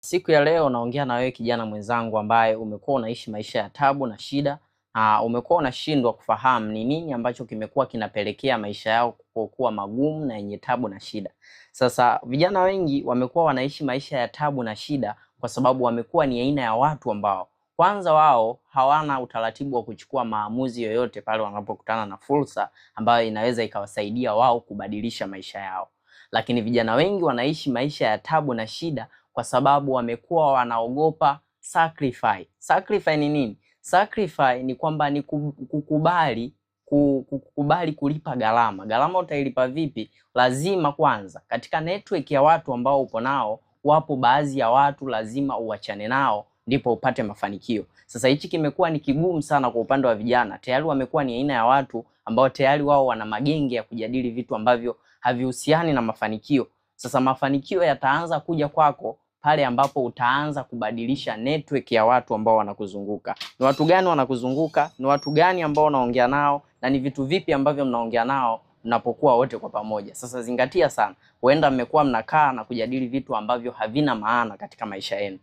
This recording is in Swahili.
Siku ya leo naongea na wewe kijana mwenzangu ambaye umekuwa unaishi maisha ya tabu na shida, na umekuwa unashindwa kufahamu ni nini ambacho kimekuwa kinapelekea maisha yao kuwa magumu na yenye tabu na shida. Sasa vijana wengi wamekuwa wanaishi maisha ya tabu na shida kwa sababu wamekuwa ni aina ya watu ambao kwanza wao hawana utaratibu wa kuchukua maamuzi yoyote pale wanapokutana na fursa ambayo inaweza ikawasaidia wao kubadilisha maisha yao. Lakini vijana wengi wanaishi maisha ya tabu na shida kwa sababu wamekuwa wanaogopa sacrifice. Sacrifice ni nini? Sacrifice ni kwamba ni kukubali kulipa gharama. Gharama utailipa vipi? Lazima kwanza katika network ya watu ambao upo nao, wapo baadhi ya watu lazima uachane nao ndipo upate mafanikio. Sasa hichi kimekuwa ni kigumu sana kwa upande wa vijana. Tayari wamekuwa ni aina ya watu ambao tayari wao wana magenge ya kujadili vitu ambavyo havihusiani na mafanikio. Sasa mafanikio yataanza kuja kwako pale ambapo utaanza kubadilisha network ya watu ambao wanakuzunguka. Ni watu gani wanakuzunguka? Ni watu gani ambao unaongea nao? Na ni vitu vipi ambavyo mnaongea nao mnapokuwa wote kwa pamoja? Sasa zingatia sana. Huenda mmekuwa mnakaa na kujadili vitu ambavyo havina maana katika maisha yenu.